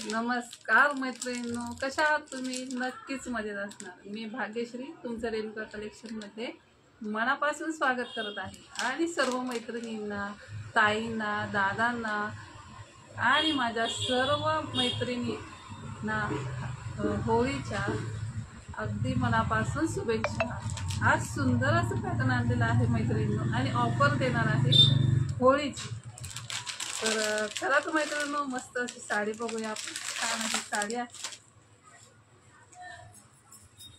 नमस्कार मैत्रिणींनो, कशा आहात तुम्ही? नक्कीच मजेत असणार। मी भाग्यश्री तुमचं रेणुका कलेक्शनमध्ये मनापासून स्वागत करत आहे आणि सर्व मैत्रिणींना, ताईंना, दादांना आणि माझ्या सर्व मैत्रिणींना होळीच्या अगदी मनापासून शुभेच्छा। आज सुंदर असं पॅटर्न आणलेलं आहे मैत्रिणींनो आणि ऑफर देणार आहे होळीची। तर चला तर मैत्रिणींनो, मस्त अशी साडी बघूया आपण। छान अशी साडी आहे,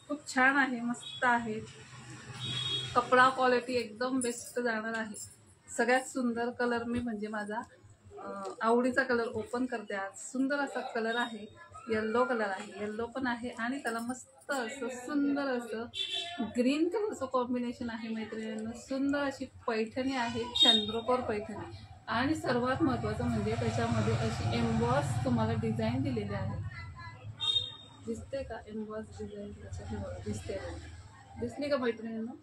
खूप छान आहे, मस्त आहे। कपडा क्वालिटी एकदम बेस्ट जाणार आहे। सगळ्यात सुंदर कलर मी म्हणजे माझा आवडीचा कलर ओपन करते आज। सुंदर असा कलर आहे, येल्लो कलर आहे, येल्लो पण आहे आणि त्याला मस्त असं सुंदर असं ग्रीन कलरचं कॉम्बिनेशन आहे मैत्रिणींनो। सुंदर अशी पैठणी आहे, चंद्रकोर पैठणी। आणि सर्वात महत्त्वाचं म्हणजे त्याच्यामध्ये अशी एम्बॉस तुम्हाला डिझाईन दिलेली आहे। दिसते का एम्बॉस डिझाईन? दिसते, दिसली का मैत्रिणींनो?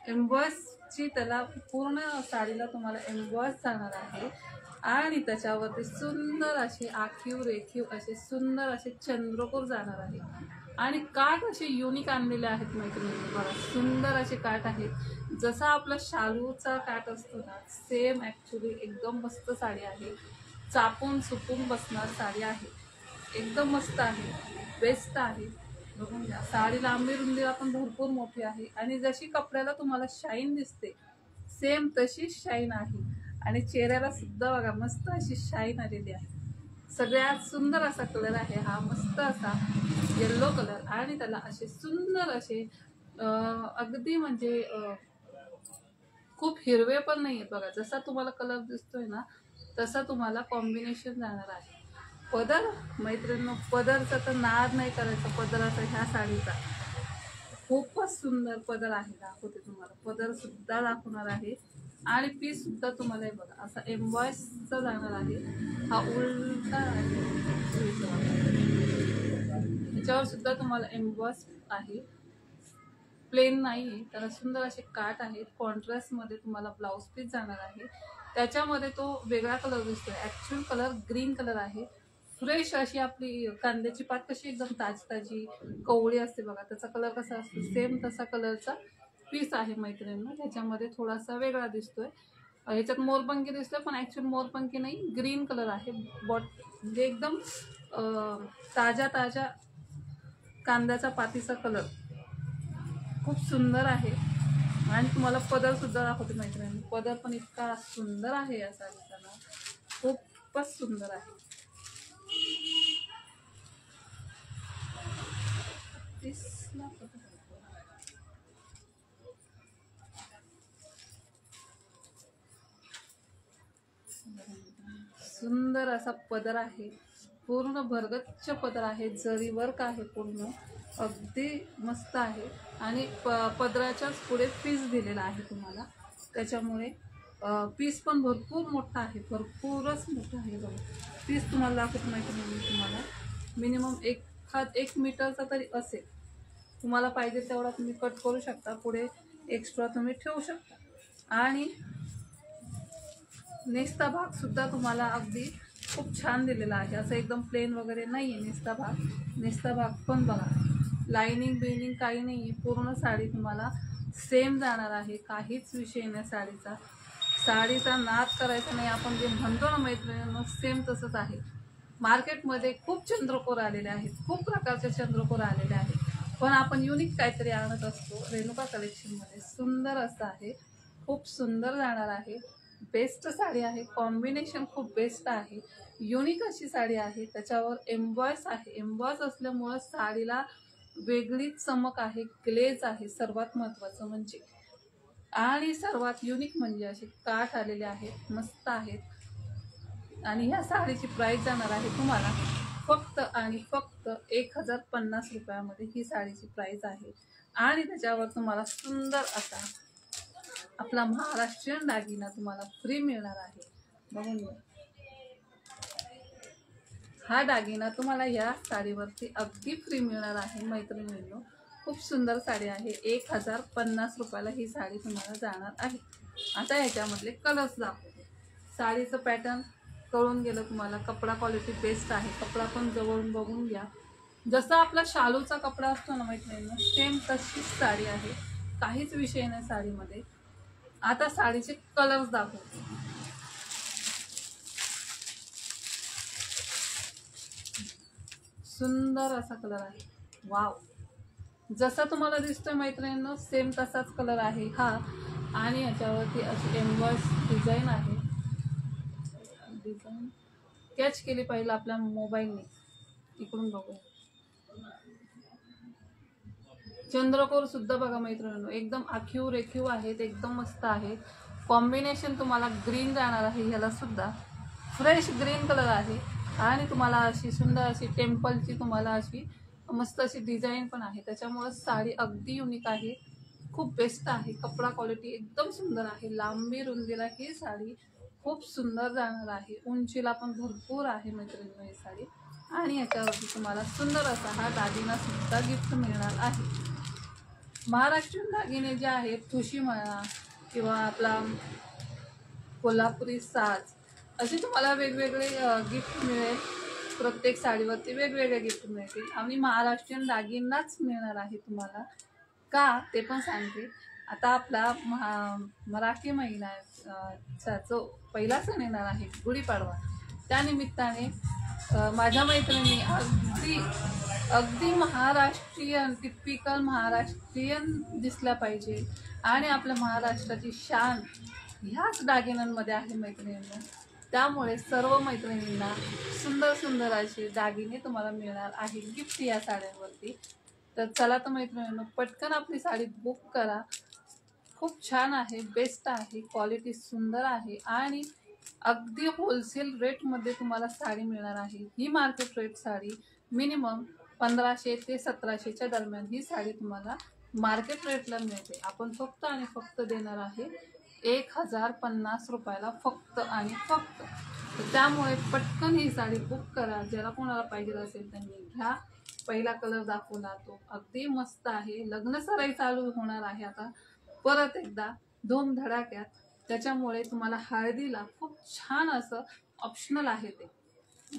एम्बॉसची त्याला पूर्ण साडीला तुम्हाला एम्बॉस जाणार आहे आणि त्याच्यावरती सुंदर असे आखीव रेखीव असे सुंदर असे चंद्रकोर जाणार आहे आणि काठ असे युनिक आणलेले आहेत मैत्रिणींनो। बघा, सुंदर असे काठ आहेत, जसा आपला शालूचा काठ असतो ना सेम। ॲक्च्युली एकदम मस्त साडी आहे, चापून सुपून बसणार साडी आहे, एकदम मस्त आहे, बेस्ट आहे। बघून घ्या, साडी लांबी रुंदीला पण भरपूर मोठी आहे आणि जशी कपड्याला तुम्हाला शाईन दिसते सेम तशीच शाईन आहे आणि चेहऱ्याला सुद्धा बघा मस्त अशी शाईन आलेली आहे। सगळ्यात सुंदर असा कलर आहे हा, मस्त असा येल्लो कलर आणि त्याला असे सुंदर असे अगदी म्हणजे खूप हिरवे पण नाही आहेत बघा, जसा तुम्हाला कलर दिसतोय ना तसा तुम्हाला कॉम्बिनेशन जाणार आहे। पदर मैत्रिणींनो, पदरचा तर नाद नाही करायचा पदराचा ह्या साडीचा। खूपच सुंदर पदर आहे, दाखवते तुम्हाला। पदर सुद्धा दाखवणार आहे आणि पीस सुद्धा तुम्हाला हे बघा असा एम्बॉसचा जाणार आहे। हा उलटा आहे, ह्याच्यावर सुद्धा तुम्हाला एम्बॉस आहे, प्लेन नाही आहे, त्याला सुंदर असे काठ आहेत। कॉन्ट्रास्टमध्ये तुम्हाला ब्लाउज पीस जाणार आहे, त्याच्यामध्ये तो वेगळा कलर दिसतोय। ॲक्च्युअल कलर ग्रीन कलर आहे, फ्रेश अशी आपली कांद्याची पात कशी एकदम ताजी कवळी असते बघा, त्याचा कलर कसा असतो सेम तसा कलरचा पीस आहे मैत्रिणींनो। त्याच्यामध्ये थोडासा वेगळा दिसतोय, ह्याच्यात मोरपंखी दिसतोय पण ॲक्च्युअल मोरपंखी नाही, ग्रीन कलर आहे। म्हणजे एकदम ताजा कांद्याचा पातीचा कलर, खूप सुंदर आहे। आणि तुम्हाला पदर सुद्धा दाखवते मैत्रिणी, पदर पण इतका सुंदर आहे या साडीचा ना, खूपच सुंदर आहे। सुंदर असा पदर आहे, पूर्ण भरगच्च पदर आहे, जरी वर्क आहे पूर्ण, अगदी मस्त आहे। आणि पदराच्याच पुढे पीस दिलेला आहे तुम्हाला, त्याच्यामुळे पीस पण भरपूर मोठा आहे, भरपूरच मोठा आहे बघा। पीस तुम्हाला दाखवत माहिती नाही, तुम्हाला मिनिमम 1 मीटरचा तरी असेल। तुम्हाला पाहिजे तेवढा तुम्ही कट करू शकता, पुढे एक्स्ट्रा तुम्ही ठेवू शकता। आणि नेसता भाग सुद्धा तुम्हाला अगदी खूप छान दिलेला आहे, असं एकदम प्लेन वगैरे नाही आहे नेसता भाग। नेसता भाग पण बघा, लाइनिंग बिनिंग काही नाही आहे, पूर्ण साडी तुम्हाला सेम जाणार आहे, काहीच विषय नाही साडीचा। साडीचा नाद करायचा नाही आपण जे म्हणतो ना मैत्रिणींनो, सेम तसंच आहे। मार्केटमध्ये खूप चंद्रकोर आलेले आहेत, खूप प्रकारचे चंद्रकोर आलेले आहेत, पण आपण युनिक काहीतरी आणत असतो रेणुका कलेक्शनमध्ये। सुंदर असं आहे, खूप सुंदर जाणार आहे, बेस्ट साडी आहे, कॉम्बिनेशन खूप बेस्ट आहे, युनिक अशी साडी आहे। त्याच्यावर एम्बॉस आहे, एम्बॉस असल्यामुळं साडीला वेगळीच चमक आहे, ग्लेज आहे सर्वात महत्त्वाचं म्हणजे। आणि सर्वात युनिक म्हणजे असे काठ आलेले आहेत, मस्त आहेत। आणि ह्या साडीची प्राइस जाणार आहे तुम्हाला फक्त आणि फक्त 1050 रुपयामध्ये ही साडीची प्राइस आहे। आणि त्याच्यावर तुम्हाला सुंदर असा आपला महाराष्ट्रीयन दागिना तुम्हाला फ्री मिळणार आहे, बघून घ्या। हा दागिना तुम्हाला या साडीवरती अगदी फ्री मिळणार आहे मैत्रिणींनो। खूप सुंदर साडी आहे, 1050 रुपयाला ही साडी तुम्हाला जाणार आहे। आता याच्यामधले कलर्स दाखवते। साडीचं पॅटर्न कळून गेलं तुम्हाला. कपडा क्वालिटी बेस्ट आहे. कपडा पण जवळून बघून घ्या. जसा आपला शालूचा कपडा असतो ना मैत्रिणींनो, सेम तशीच साडी आहे. काहीच विषय नाही साडीमध्ये. आता साडीचे कलर्स दाखवते. सुंदर असा कलर आहे. वाव, जसा तुम्हाला दिसतोय मैत्रिणींनो सेम तसाच कलर आहे हा. आणि याच्यावरती अशी एम्बॉस डिझाईन आहे. डिझाईन कॅच केली पाहिजे आपल्या मोबाईलने. इकडून बघूया. चंद्रकोर सुद्धा बघा मैत्रिणींनो, एकदम आखीव रेखीव आहेत, एकदम मस्त आहे. कॉम्बिनेशन तुम्हाला ग्रीन जाणार आहे. ह्याला सुद्धा फ्रेश ग्रीन कलर आहे. आणि तुम्हाला अशी सुंदर अशी टेम्पलची तुम्हाला अशी मस्त अशी डिझाईन पण आहे. त्याच्यामुळे साडी अगदी युनिक आहे. खूप बेस्ट आहे. कपडा क्वालिटी एकदम सुंदर आहे. लांबी रुंदीला ही साडी खूप सुंदर जाणार आहे. उंचीला पण भरपूर आहे मैत्रिणींनो ही साडी. आणि याच्यावरती तुम्हाला सुंदर असा हा दागिना सुद्धा गिफ्ट मिळणार आहे. महाराष्ट्रीयन दागिने जे आहेत, ठुशी म्हणा किंवा आपला कोल्हापुरी साज, असे तुम्हाला वेगवेगळे गिफ्ट मिळेल. प्रत्येक साडीवरती वेगवेगळे गिफ्ट मिळतील. आणि महाराष्ट्रीयन दागिनाच मिळणार आहे तुम्हाला. का ते पण सांगते. आता आपला मराठी महिन्याचा जो पहिला सण येणार आहे गुढीपाडवा, त्यानिमित्ताने माझ्या मैत्रिणी अगदी महाराष्ट्रीयन, टिपिकल महाराष्ट्रीयन दिसल्या पाहिजे. आणि आपल्या महाराष्ट्राची शान ह्याच दागिन्यांमध्ये आहे मैत्रिणींना. त्यामुळे सर्व मैत्रिणींना सुंदर सुंदर असे दागिने तुम्हाला मिळणार आहे गिफ्ट या साड्यांवरती. तर चला तर मैत्रिणींनो, पटकन आपली साडी बुक करा. खूप छान आहे, बेस्ट आहे, क्वालिटी सुंदर आहे. आणि अगदी होलसेल रेटमध्ये तुम्हाला साडी मिळणार आहे. ही मार्केट रेट साडी मिनिमम 1500 ते 1700च्या दरम्यान ही साडी तुम्हाला मार्केट रेटला मिळते. आपण फक्त आणि फक्त देणार आहे 1050 रुपयाला, फक्त आणि फक्त. त्यामुळे पटकन ही साडी बुक करा. ज्याला कोणाला पाहिजे असेल त्यांनी घ्या. पहिला कलर दाखवला तो अगदी मस्त आहे. लग्न सराई चालू होणार आहे आता परत एकदा धूमधडाक्यात. त्याच्यामुळे तुम्हाला हळदीला खूप छान असं ऑप्शनल आहे, ते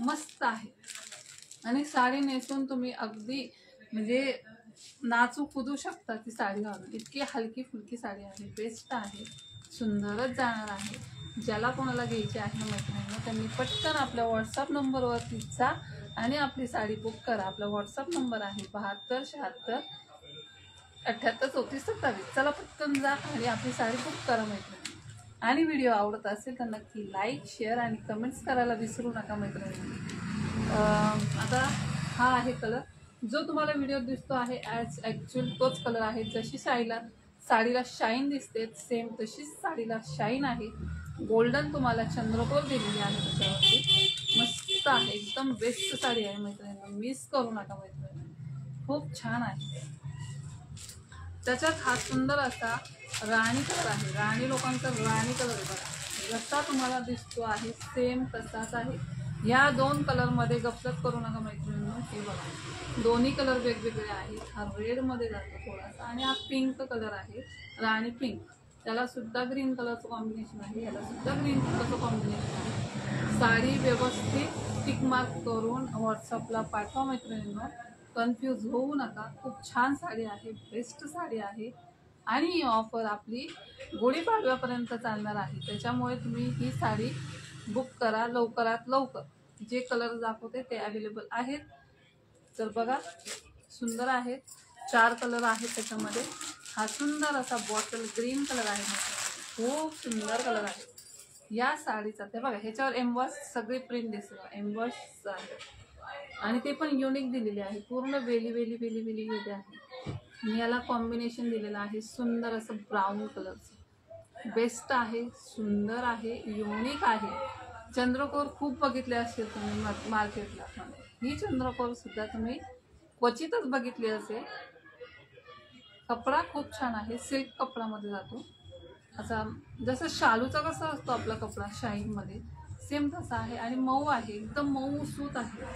मस्त आहे. आणि साडी नेसून तुम्ही अगदी म्हणजे नाचू कुदू शकता ती साडी घालून. इतकी हलकी फुलकी साडी आहे, बेस्ट आहे, सुंदरच जाणार आहे. ज्याला कोणाला घ्यायची आहे मैत्रिणींना त्यांनी पटकन आपल्या व्हॉट्सअप नंबरवरती जा आणि आपली साडी बुक करा. आपला व्हॉट्सअप नंबर आहे 72 76 78 34 27. चला पटकन जा आणि आपली साडी बुक करा मैत्रिणी. आणि व्हिडिओ आवडत असेल तर नक्की लाईक, शेअर आणि कमेंट्स करायला विसरू नका मैत्रिणी. आता हा आहे कलर जो तुम्हाला व्हिडिओ दिसतो आहे, ॲक्च्युअल तोच कलर आहे. जशी साडीला शाईन दिसते सेम तशीच साडीला शाईन आहे. गोल्डन तुम्हाला चंद्रकोर दिलेली आहे त्याच्यावरती. मस्त आहे, एकदम बेस्ट साडी आहे मैत्रिणींना, मिस करू नका मैत्रिणी. खूप छान आहे. त्याच्यात हा सुंदर असा राणी कलर आहे. राणी लोकांचा राणी कलर आहे बघा. जसा तुम्हाला दिसतो आहे सेम तसाच आहे. या 2 कलरमध्ये गपचप करू नका मैत्रिणींनो. हे बघा दोन्ही कलर वेगवेगळे आहेत. हा रेडमध्ये जातो थोडासा आणि हा पिंक कलर आहे, राणी पिंक. त्याला सुद्धा ग्रीन कलरचं कॉम्बिनेशन आहे, याला सुद्धा ग्रीन कलरचं कॉम्बिनेशन आहे. साडी व्यवस्थित टिक मार्क करून व्हॉट्सअपला पाठवा मैत्रिणींनो. कन्फ्यूज होऊ नका. खूप छान साडी आहे, बेस्ट साडी आहे. आणि ही ऑफर आपली गुढीपाडव्यापर्यंत चालणार आहे. त्याच्यामुळे तुम्ही ही साडी बुक करा लवकरात लवकर. जे कलर दाखवते ते अवेलेबल आहेत. तर बघा सुंदर आहेत. 4 कलर आहेत त्याच्यामध्ये. हा सुंदर असा बॉटल ग्रीन कलर आहे, खूप सुंदर कलर आहे या साडीचा. ते बघा ह्याच्यावर एम्बॉस सगळी प्रिंट दिसते, एम्बॉस आहे. आणि ते पण युनिक दिलेली आहे, पूर्ण वेली वेली वेली वेली वेली आहे. याला कॉम्बिनेशन दिलेलं आहे सुंदर असं ब्राऊन कलरचं. बेस्ट आहे, सुंदर आहे, युनिक आहे. चंद्रकोर खूप बघितले असेल तुम्ही मार्केटला, ही चंद्रकोर सुद्धा तुम्ही क्वचितच बघितली असेल. कपडा खूप छान आहे, सिल्क कपड्यामध्ये जातो. असा जसं शालूचा कसा असतो आपला कपडा शाईनमध्ये, सेम तसा आहे. आणि मऊ आहे, एकदम मऊ सूत आहे.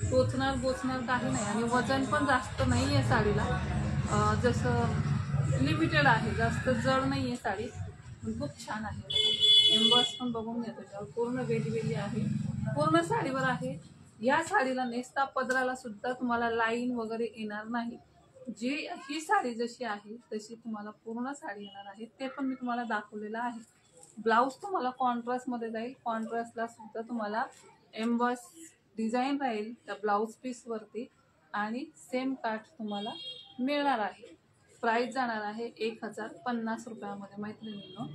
टोचणार बोचणार काही नाही. आणि वजन पण जास्त नाही आहे साडीला, जसं लिमिटेड आहे, जास्त जड नाही आहे साडी. पण खूप छान आहे. एम्बॉस पण बघून घ्या, त्याच्यावर पूर्ण वेली आहे, पूर्ण साडीवर आहे. या साडीला नेसता पदराला सुद्धा तुम्हाला लाईन वगैरे येणार नाही. जी ही साडी जशी आहे तशी तुम्हाला पूर्ण साडी येणार आहे, ते पण मी तुम्हाला दाखवलेलं आहे. ब्लाऊज तुम्हाला कॉन्ट्रास्टमध्ये जाईल, कॉन्ट्रास्टला सुद्धा तुम्हाला एम्बॉस डिझाईन राहील त्या ब्लाऊज पीसवरती आणि सेम काठ तुम्हाला मिळणार आहे. प्राईस जाणार आहे 1050 रुपयामध्ये मैत्रिणींनो.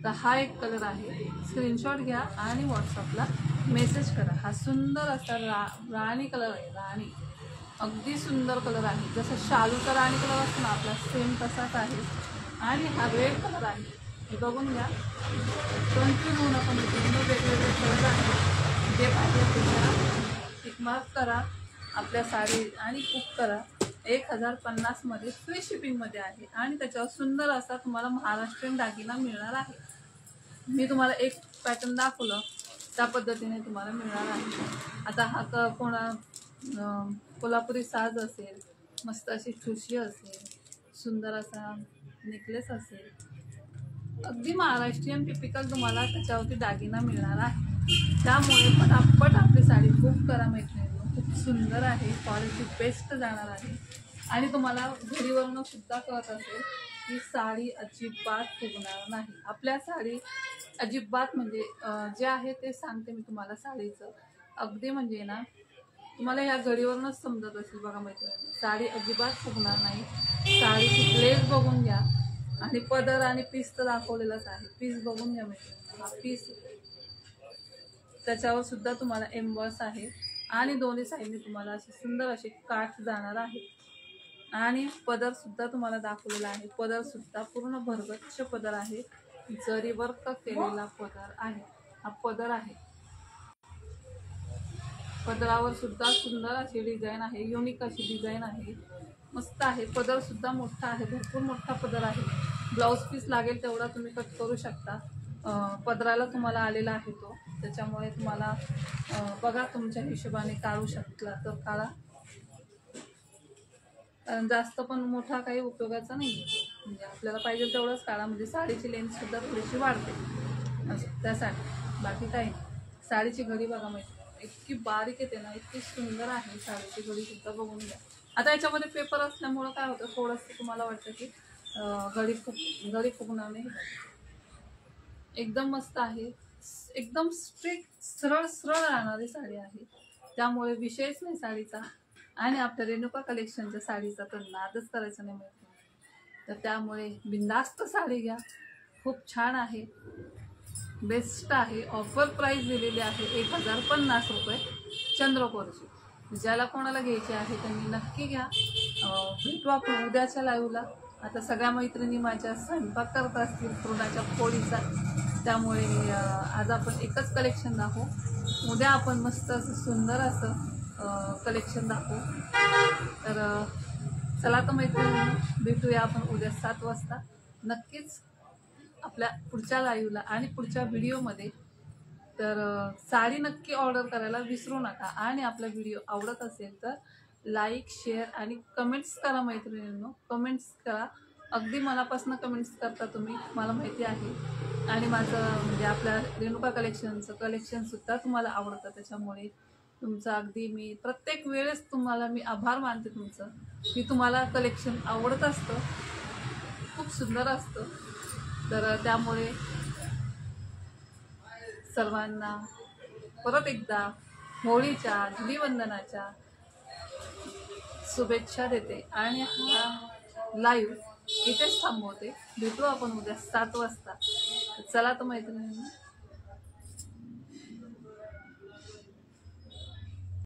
तर हा एक कलर आहे, स्क्रीनशॉट घ्या आणि व्हॉट्सअपला मेसेज करा. हा सुंदर असा राणी कलर आहे, राणी अगदी सुंदर कलर आहे. जसं शालूचा राणी कलर असतो ना आपला, सेम तसाच आहे. आणि हा रेड कलर आहे, हे बघून घ्या. कन्फ्यूज होऊ नका मित्रांनो, वेगवेगळे कलर आहेत. जे पाहिजे त्याला टिक मार्क करा आपल्या साडी आणि बुक करा. 1050मध्ये फ्री शिपिंगमध्ये आहे आणि त्याच्यावर सुंदर असा तुम्हाला महाराष्ट्रीयन दागिना मिळणार आहे. मी तुम्हाला एक पॅटर्न दाखवलं त्या पद्धतीने तुम्हाला मिळणार आहे. आता हा कोणा कोल्हापुरी साज असेल, मस्त अशी ठुशी असेल, सुंदर असा नेकलेस असेल, अगदी महाराष्ट्रीयन टिपिकल तुम्हाला त्याच्यावरती दागिना मिळणार आहे. त्यामुळे पटापट आपली साडी बुक करा मैत्रिणींनो. खूप सुंदर आहे, क्वालिटी बेस्ट जाणार आहे. आणि तुम्हाला घडीवरून सुद्धा कळत असेल की साडी अजिबात फुगणार नाही. आपल्या साडी अजिबात म्हणजे जे आहे ते सांगते मी तुम्हाला साडीचं. अगदी म्हणजे ना तुम्हाला ह्या घडीवरूनच समजत असेल बघा मैत्रिणी, साडी अजिबात फुगणार नाही. साडीची ग्लेज बघून घ्या आणि पदर आणि पीस तर दाखवलेलंच आहे. पीस बघून घ्या मैत्रिणी, हा पीस, त्याच्यावर सुद्धा तुम्हाला एम्बॉस आहे आणि दोन्ही साईडने तुम्हाला अशी सुंदर अशी काठ जाणार आहे. आणि पदर सुद्धा तुम्हाला दाखवलेला आहे. पदर सुद्धा पूर्ण भरगच्च पदर आहे, जरी वर्क केलेला पदर आहे. हा पदर आहे, पदरावर सुद्धा सुंदर अशी डिझाईन आहे, युनिक अशी डिझाईन आहे, मस्त आहे. पदर सुद्धा मोठा आहे, भरपूर मोठा पदर आहे. ब्लाऊज पीस लागेल तेवढा तुम्ही कट करू शकता. पदराला तुम्हाला आलेला आहे तो, त्याच्यामुळे तुम्हाला बघा तुमच्या हिशोबाने काढू शकला तर काढा, कारण जास्त पण मोठा काही उपयोगाचा नाही आहे. म्हणजे आपल्याला पाहिजे तेवढंच काढा, म्हणजे साडीची लेंथ सुद्धा थोडीशी वाढते असं, त्यासाठी बाकी काही नाही. साडीची घडी बघा माहिती, इतकी बारीक येते ना, इतकी सुंदर आहे साडीची घडी सुद्धा, बघून घ्या. आता याच्यामध्ये पेपर असल्यामुळं काय होतं, थोडंसं तुम्हाला वाटतं की घडी फुगणार नाही. एकदम मस्त आहे, एकदम स्ट्रिक्ट सरळ सरळ राहणारी साडी आहे, त्यामुळे विषयच नाही साडीचा. आणि आपल्या रेणुका कलेक्शनच्या साडीचा तर नादच करायचा नाही मिळतो. तर त्यामुळे बिंदास्त साडी घ्या, खूप छान आहे, बेस्ट आहे. ऑफर प्राईस दिलेली आहे 1050 रुपये चंद्रकोरची. ज्याला कोणाला घ्यायची आहे त्यांनी नक्की घ्या. भेटू आपण उद्याच्या लाईव्हला. आता सगळ्या मैत्रिणी माझ्या स्वयंपाक करत असतील पुरणाच्या पोळीचा, त्यामुळे आज आपण एकच कलेक्शन दाखवू. उद्या आपण मस्त असं सुंदर असं कलेक्शन दाखवू. तर चला तर मैत्रिणी, भेटूया आपण उद्या 7 वाजता नक्कीच आपल्या पुढच्या लाईव्हला आणि पुढच्या व्हिडिओमध्ये. तर साडी नक्की ऑर्डर करायला विसरू नका. आणि आपला व्हिडिओ आवडत असेल तर लाईक, शेअर आणि कमेंट्स करा मैत्रिणींनो, कमेंट्स करा. अगदी मनापासून कमेंट्स करता तुम्ही, मला माहिती आहे. आणि माझं म्हणजे आपल्या रेणुका कलेक्शनचं कलेक्शनसुद्धा तुम्हाला आवडतं, त्याच्यामुळे तुमचं अगदी मी प्रत्येक वेळेस तुम्हाला मी आभार मानते तुमचं, की तुम्हाला कलेक्शन आवडत असतं, खूप सुंदर असतं. तर त्यामुळे सर्वांना परत एकदा होळीच्या, धुलीवंदनाच्या शुभेच्छा देते आणि हा लाईव्ह इथेच थांबवते. भेटू आपण उद्या 7 वाजता. चला तर मैत्रिणींनो.